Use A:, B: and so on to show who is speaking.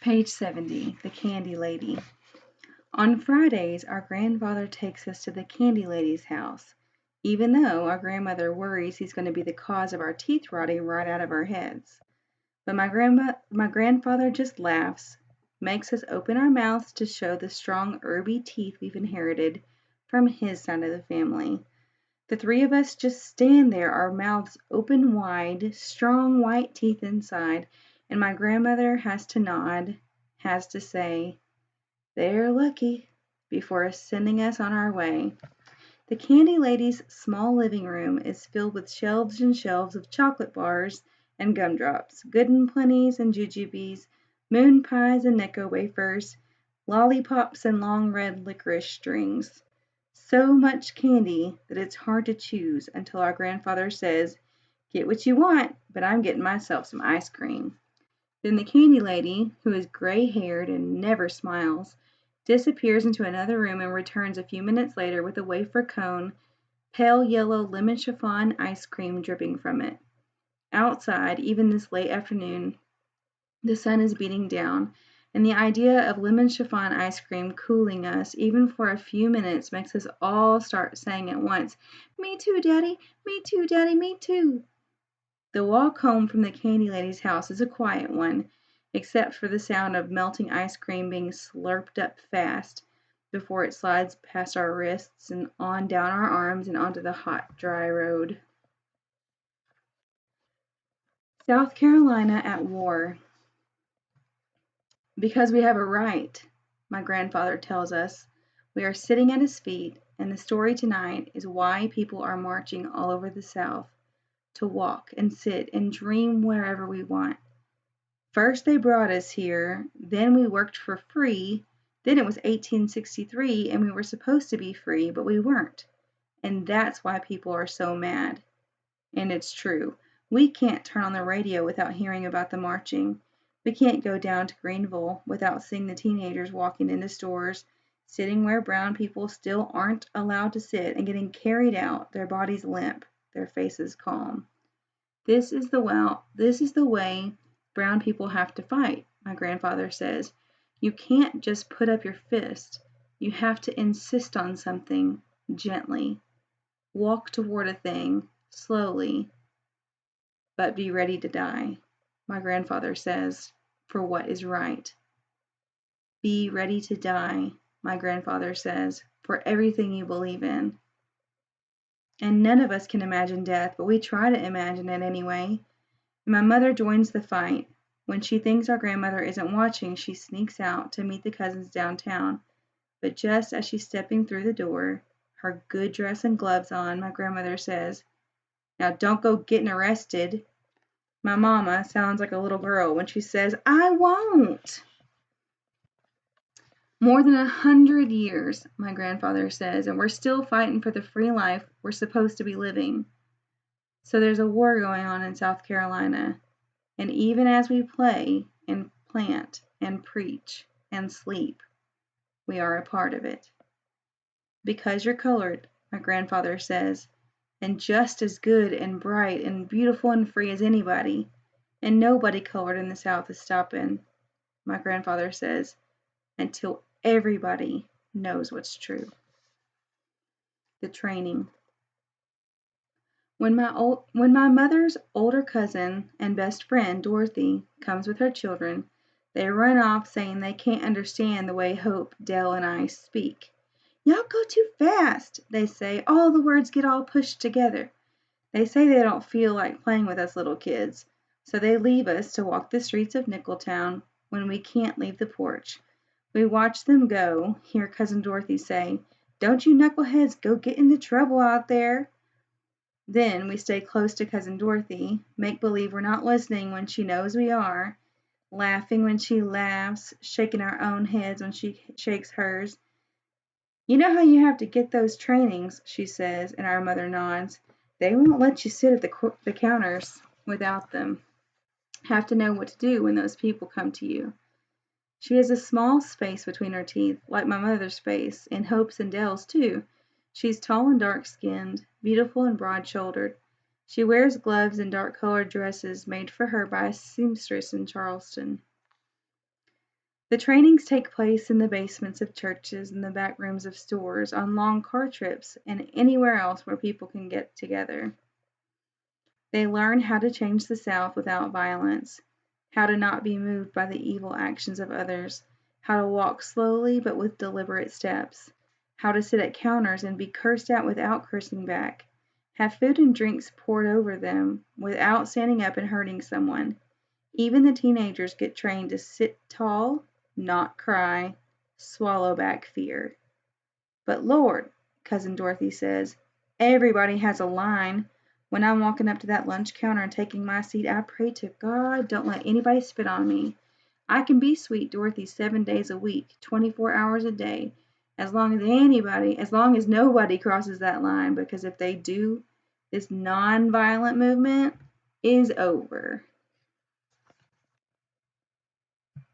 A: Page 70, The Candy Lady. On Fridays, our grandfather takes us to the Candy Lady's house, even though our grandmother worries he's going to be the cause of our teeth rotting right out of our heads. But my grandfather just laughs, makes us open our mouths to show the strong herby teeth we've inherited from his side of the family. The three of us just stand there, our mouths open wide, strong white teeth inside, and my grandmother has to nod, has to say, "They're lucky," before sending us on our way. The Candy Lady's small living room is filled with shelves and shelves of chocolate bars and gumdrops, Good and Plenty's and jujubes, moon pies and Necco wafers, lollipops and long red licorice strings. So much candy that it's hard to choose until our grandfather says, "Get what you want, but I'm getting myself some ice cream." Then the Candy Lady, who is gray-haired and never smiles, disappears into another room and returns a few minutes later with a wafer cone, pale yellow lemon chiffon ice cream dripping from it. Outside, even this late afternoon, the sun is beating down, and the idea of lemon chiffon ice cream cooling us even for a few minutes makes us all start saying at once, "Me too, Daddy! Me too, Daddy! Me too!" The walk home from the Candy Lady's house is a quiet one, except for the sound of melting ice cream being slurped up fast before it slides past our wrists and on down our arms and onto the hot, dry road. South Carolina at war. Because we have a right, my grandfather tells us. We are sitting at his feet, and the story tonight is why people are marching all over the South, to walk and sit and dream wherever we want. First they brought us here, then we worked for free, then it was 1863 and we were supposed to be free, but we weren't. And that's why people are so mad. And it's true. We can't turn on the radio without hearing about the marching. We can't go down to Greenville without seeing the teenagers walking into stores, sitting where brown people still aren't allowed to sit and getting carried out, their bodies limp, their faces calm. This is the way brown people have to fight, my grandfather says. You can't just put up your fist. You have to insist on something, gently. Walk toward a thing, slowly, but be ready to die, my grandfather says, for what is right. Be ready to die, my grandfather says, for everything you believe in. And none of us can imagine death, but we try to imagine it anyway. My mother joins the fight. When she thinks our grandmother isn't watching, she sneaks out to meet the cousins downtown. But just as she's stepping through the door, her good dress and gloves on, my grandmother says, "Now don't go getting arrested." My mama sounds like a little girl when she says, "I won't." More than 100 years, my grandfather says, and we're still fighting for the free life we're supposed to be living. So there's a war going on in South Carolina. And even as we play and plant and preach and sleep, we are a part of it. Because you're colored, my grandfather says, and just as good and bright and beautiful and free as anybody, and nobody colored in the South is stopping, my grandfather says, until everybody knows what's true. The training. When my mother's older cousin and best friend, Dorothy, comes with her children, they run off saying they can't understand the way Hope, Dell, and I speak. "Y'all go too fast," they say. "All the words get all pushed together." They say they don't feel like playing with us little kids, so they leave us to walk the streets of Nickeltown when we can't leave the porch. We watch them go, hear Cousin Dorothy say, "Don't you knuckleheads go get into trouble out there." Then we stay close to Cousin Dorothy, make believe we're not listening when she knows we are, laughing when she laughs, shaking our own heads when she shakes hers. "You know how you have to get those trainings," she says, and our mother nods. "They won't let you sit at the counters without them. Have to know what to do when those people come to you." She has a small space between her teeth, like my mother's face, and Hope's and Dell's too. She's tall and dark-skinned, beautiful and broad-shouldered. She wears gloves and dark-colored dresses made for her by a seamstress in Charleston. The trainings take place in the basements of churches and the back rooms of stores, on long car trips, and anywhere else where people can get together. They learn how to change the South without violence, how to not be moved by the evil actions of others, how to walk slowly but with deliberate steps, how to sit at counters and be cursed at without cursing back, have food and drinks poured over them without standing up and hurting someone. Even the teenagers get trained to sit tall, not cry, swallow back fear. But Lord, Cousin Dorothy says, everybody has a line. When I'm walking up to that lunch counter and taking my seat, I pray to God, don't let anybody spit on me. I can be sweet Dorothy 7 days a week, 24 hours a day, as long as nobody crosses that line, because if they do, this non-violent movement is over.